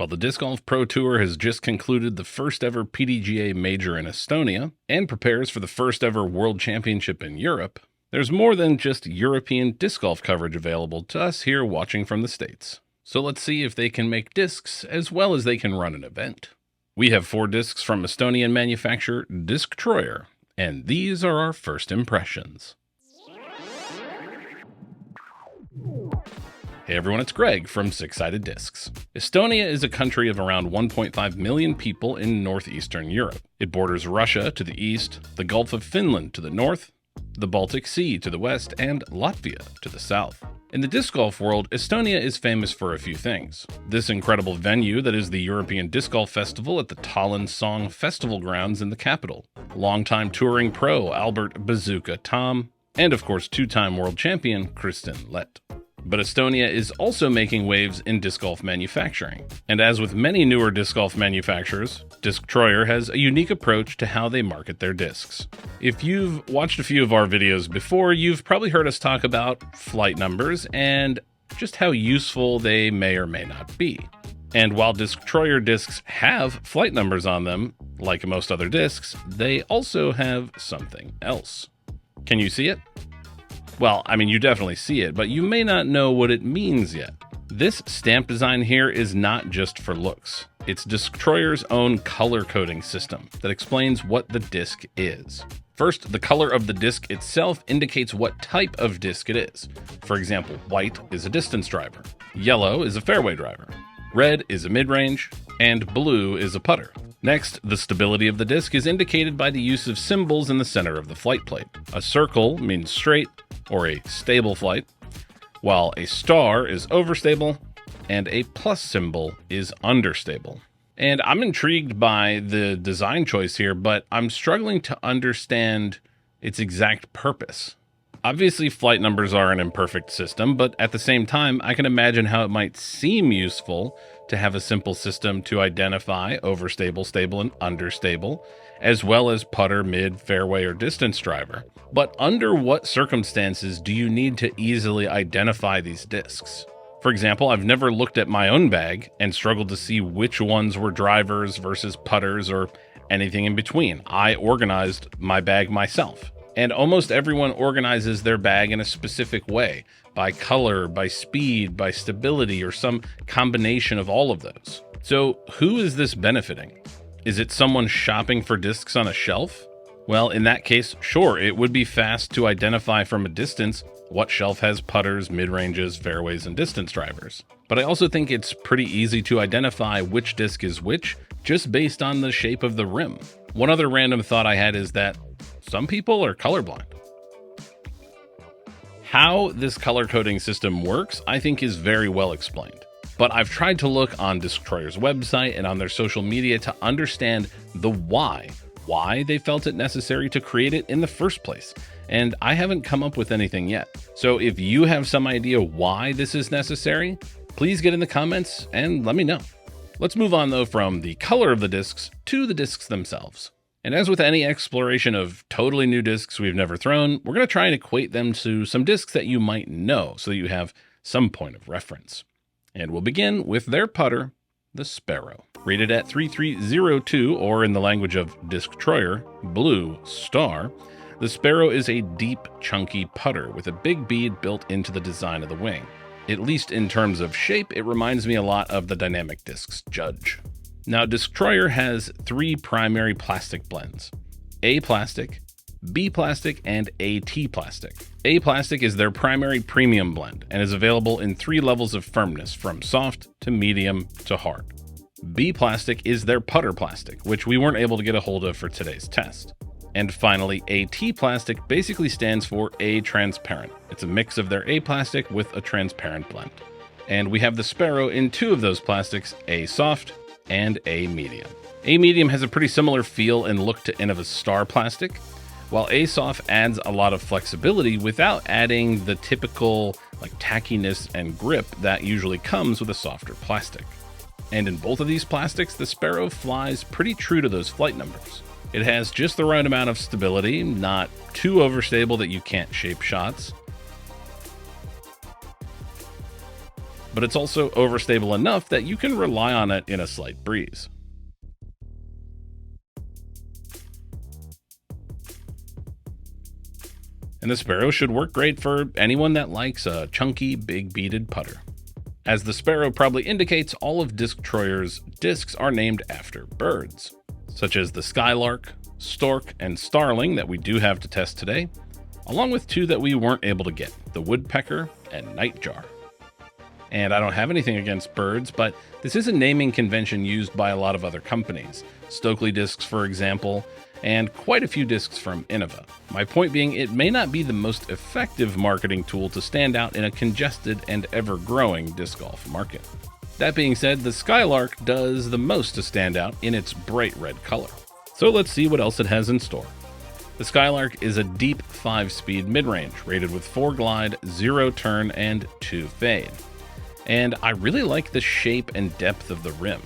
Well, the Disc Golf Pro Tour has just concluded the first ever PDGA major in Estonia and prepares for the first ever World Championship in Europe. There's more than just European disc golf coverage available to us here watching from the States. So let's see if they can make discs as well as they can run an event. We have 4 discs from Estonian manufacturer Disctroyer, and these are our first impressions. Hey everyone, it's Greg from Six Sided Discs. Estonia is a country of around 1.5 million people in northeastern Europe. It borders Russia to the east, the Gulf of Finland to the north, the Baltic Sea to the west, and Latvia to the south. In the disc golf world, Estonia is famous for a few things. This incredible venue that is the European Disc Golf Festival at the Tallinn Song Festival grounds in the capital, longtime touring pro Albert Bazooka Tom, and of course 2-time world champion Kristen Lett. But Estonia is also making waves in disc golf manufacturing. And as with many newer disc golf manufacturers, Disctroyer has a unique approach to how they market their discs. If you've watched a few of our videos before, you've probably heard us talk about flight numbers and just how useful they may or may not be. And while Disctroyer discs have flight numbers on them, like most other discs, they also have something else. Can you see it? Well, I mean, you definitely see it, but you may not know what it means yet. This stamp design here is not just for looks. It's Disctroyer's own color coding system that explains what the disc is. First, the color of the disc itself indicates what type of disc it is. For example, white is a distance driver, yellow is a fairway driver, red is a mid-range, and blue is a putter. Next, the stability of the disc is indicated by the use of symbols in the center of the flight plate. A circle means straight, or a stable flight, while a star is overstable, and a plus symbol is understable. And I'm intrigued by the design choice here, but I'm struggling to understand its exact purpose. Obviously, flight numbers are an imperfect system, but at the same time, I can imagine how it might seem useful to have a simple system to identify overstable, stable, and understable, as well as putter, mid, fairway, or distance driver. But under what circumstances do you need to easily identify these discs? For example, I've never looked at my own bag and struggled to see which ones were drivers versus putters or anything in between. I organized my bag myself. And almost everyone organizes their bag in a specific way, by color, by speed, by stability, or some combination of all of those. So who is this benefiting? Is it someone shopping for discs on a shelf? Well, in that case, sure, it would be fast to identify from a distance what shelf has putters, mid-ranges, fairways, and distance drivers. But I also think it's pretty easy to identify which disc is which just based on the shape of the rim. One other random thought I had is that some people are colorblind. How this color coding system works, I think, is very well explained. But I've tried to look on Disctroyer's website and on their social media to understand the why they felt it necessary to create it in the first place. And I haven't come up with anything yet. So if you have some idea why this is necessary, please get in the comments and let me know. Let's move on though from the color of the discs to the discs themselves. And as with any exploration of totally new discs we've never thrown, we're going to try and equate them to some discs that you might know so that you have some point of reference. And we'll begin with their putter, the Sparrow. Rated at 3302, or in the language of Disctroyer, Blue Star, the Sparrow is a deep, chunky putter with a big bead built into the design of the wing. At least in terms of shape, it reminds me a lot of the Dynamic Discs Judge. Now, Disctroyer has 3 primary plastic blends: A plastic, B plastic, and AT plastic. A plastic is their primary premium blend and is available in 3 levels of firmness, from soft to medium to hard. B plastic is their putter plastic, which we weren't able to get a hold of for today's test. And finally, AT plastic basically stands for A transparent. It's a mix of their A plastic with a transparent blend. And we have the Sparrow in 2 of those plastics, A soft and A medium. A medium has a pretty similar feel and look to Innova's Star plastic, while A soft adds a lot of flexibility without adding the typical tackiness and grip that usually comes with a softer plastic. And in both of these plastics, the Sparrow flies pretty true to those flight numbers. It has just the right amount of stability, not too overstable that you can't shape shots, but it's also overstable enough that you can rely on it in a slight breeze. And the Sparrow should work great for anyone that likes a chunky, big beaded putter. As the Sparrow probably indicates, all of Disctroyer's discs are named after birds, such as the Skylark, Stork, and Starling that we do have to test today, along with two that we weren't able to get, the Woodpecker and Nightjar. And I don't have anything against birds, but this is a naming convention used by a lot of other companies, Stokely Discs for example, and quite a few discs from Innova. My point being, it may not be the most effective marketing tool to stand out in a congested and ever-growing disc golf market. That being said, the Skylark does the most to stand out in its bright red color. So let's see what else it has in store. The Skylark is a deep 5-speed mid-range, rated with 4 glide, 0 turn, and 2 fade. And I really like the shape and depth of the rim.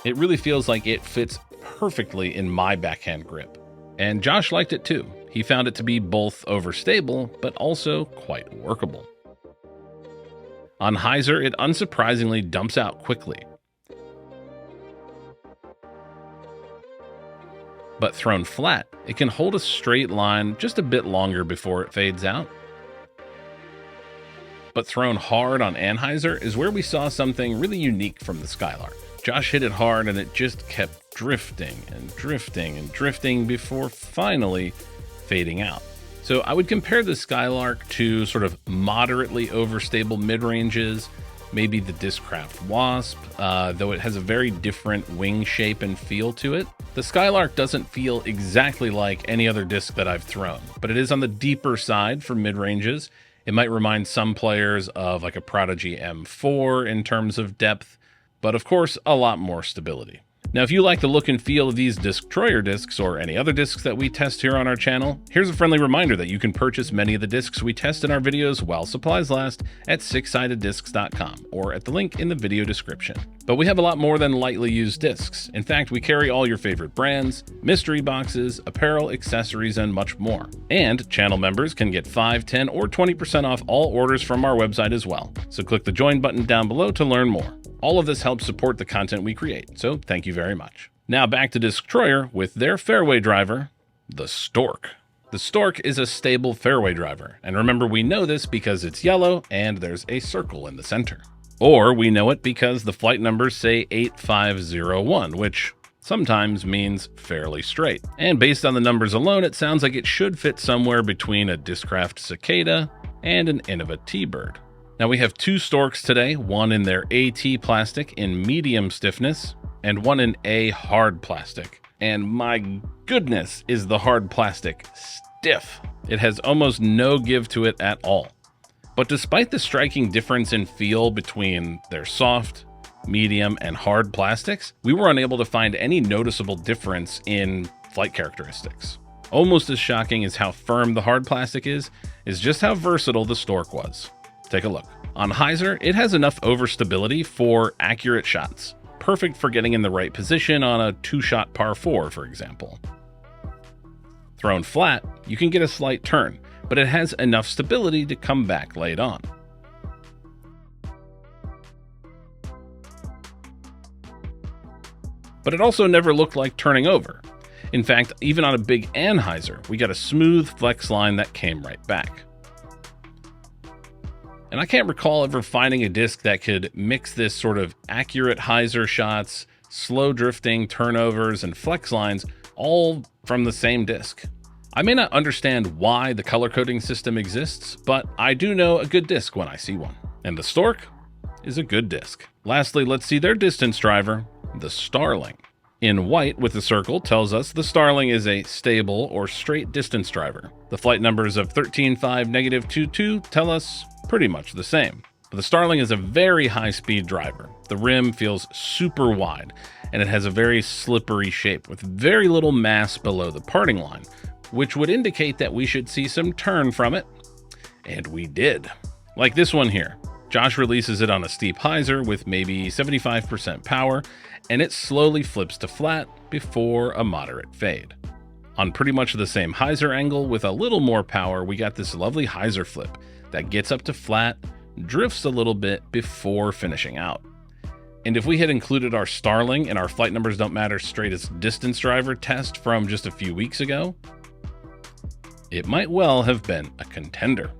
It really feels like it fits perfectly in my backhand grip. And Josh liked it too. He found it to be both overstable, but also quite workable. On hyzer, it unsurprisingly dumps out quickly. But thrown flat, it can hold a straight line just a bit longer before it fades out. But thrown hard on anhyzer is where we saw something really unique from the Skylark. Josh hit it hard and it just kept drifting and drifting and drifting before finally fading out. So I would compare the Skylark to sort of moderately overstable mid-ranges, maybe the Discraft Wasp, though it has a very different wing shape and feel to it. The Skylark doesn't feel exactly like any other disc that I've thrown, but it is on the deeper side for mid-ranges. It might remind some players of like a Prodigy M4 in terms of depth, but of course, a lot more stability. Now, if you like the look and feel of these Disctroyer discs or any other discs that we test here on our channel, here's a friendly reminder that you can purchase many of the discs we test in our videos while supplies last at sixsideddiscs.com or at the link in the video description. But we have a lot more than lightly used discs. In fact, we carry all your favorite brands, mystery boxes, apparel, accessories, and much more. And channel members can get 5, 10, or 20% off all orders from our website as well. So click the join button down below to learn more. All of this helps support the content we create, so thank you very much. Now back to Disctroyer with their fairway driver, the Stork. The Stork is a stable fairway driver, and remember we know this because it's yellow and there's a circle in the center. Or we know it because the flight numbers say 8501, which sometimes means fairly straight. And based on the numbers alone, it sounds like it should fit somewhere between a Discraft Cicada and an Innova T-Bird. Now we have two Storks today, one in their AT plastic in medium stiffness, and one in A hard plastic. And my goodness, is the hard plastic stiff. It has almost no give to it at all. But despite the striking difference in feel between their soft, medium, and hard plastics, we were unable to find any noticeable difference in flight characteristics. Almost as shocking as how firm the hard plastic is just how versatile the Stork was. Take a look. On hyzer, it has enough overstability for accurate shots, perfect for getting in the right position on a 2-shot par 4, for example. Thrown flat, you can get a slight turn, but it has enough stability to come back late on. But it also never looked like turning over. In fact, even on a big anhyzer, we got a smooth flex line that came right back. And I can't recall ever finding a disc that could mix this sort of accurate hyzer shots, slow drifting, turnovers, and flex lines all from the same disc. I may not understand why the color coding system exists, but I do know a good disc when I see one. And the Stork is a good disc. Lastly, let's see their distance driver, the Starling. In white with the circle tells us the Starling is a stable or straight distance driver. The flight numbers of 13.5, -22 tell us pretty much the same. But the Starling is a very high-speed driver. The rim feels super wide, and it has a very slippery shape with very little mass below the parting line, which would indicate that we should see some turn from it. And we did. Like this one here. Josh releases it on a steep hyzer with maybe 75% power, and it slowly flips to flat before a moderate fade. On pretty much the same hyzer angle with a little more power, we got this lovely hyzer flip that gets up to flat, drifts a little bit before finishing out. And if we had included our Starling in our Flight Numbers Don't Matter straightest distance driver test from just a few weeks ago, it might well have been a contender.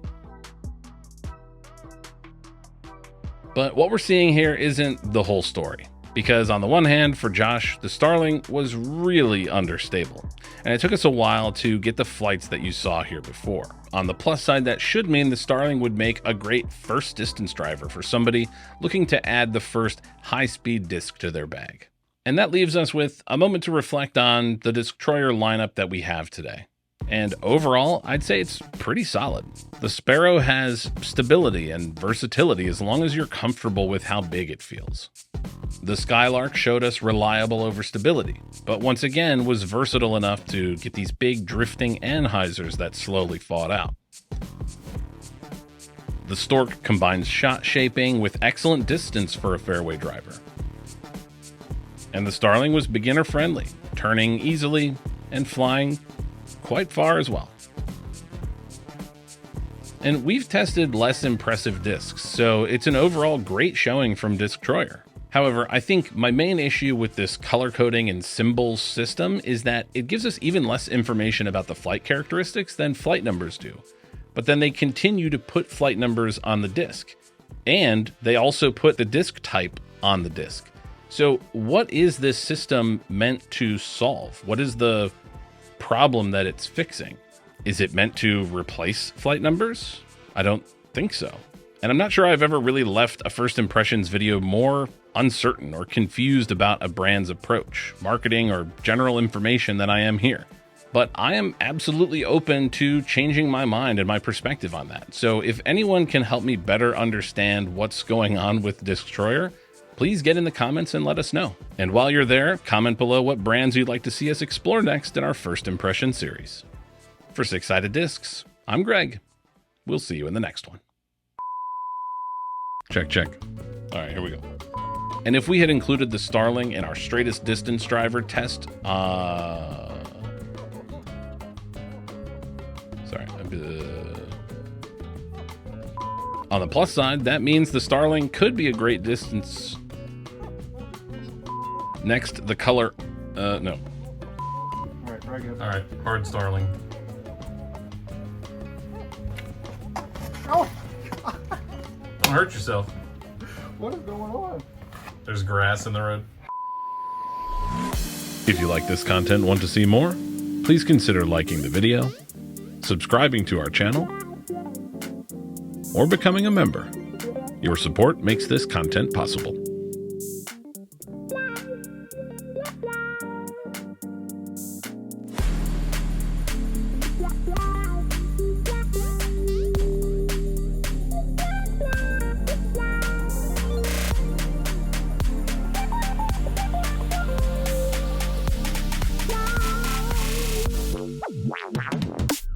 But what we're seeing here isn't the whole story, because on the one hand, for Josh, the Starling was really understable, and it took us a while to get the flights that you saw here before. On the plus side, that should mean the Starling would make a great first distance driver for somebody looking to add the first high-speed disc to their bag. And that leaves us with a moment to reflect on the Disctroyer lineup that we have today. And overall, I'd say it's pretty solid. The Sparrow has stability and versatility as long as you're comfortable with how big it feels. The Skylark showed us reliable over stability, but once again was versatile enough to get these big drifting anhyzers that slowly thawed out. The Stork combines shot shaping with excellent distance for a fairway driver. And the Starling was beginner friendly, turning easily and flying quite far as well. And we've tested less impressive discs, so it's an overall great showing from Disctroyer. However, I think my main issue with this color coding and symbols system is that it gives us even less information about the flight characteristics than flight numbers do. But then they continue to put flight numbers on the disc, and they also put the disc type on the disc. So what is this system meant to solve? What is the problem that it's fixing? Is it meant to replace flight numbers? I don't think so. And I'm not sure I've ever really left a first impressions video more uncertain or confused about a brand's approach, marketing, or general information than I am here. But I am absolutely open to changing my mind and my perspective on that. So if anyone can help me better understand what's going on with Disctroyer, please get in the comments and let us know. And while you're there, comment below what brands you'd like to see us explore next in our First Impression series. For Six Sided Discs, I'm Greg. We'll see you in the next one. Check, check. All right, here we go. And if we had included the Starling in our straightest distance driver test, on the plus side, that means the Starling could be a great distance. Next, the color, no. All right, hard Starling. Oh! Don't hurt yourself. What is going on? There's grass in the road. If you like this content and want to see more, please consider liking the video, subscribing to our channel, or becoming a member. Your support makes this content possible.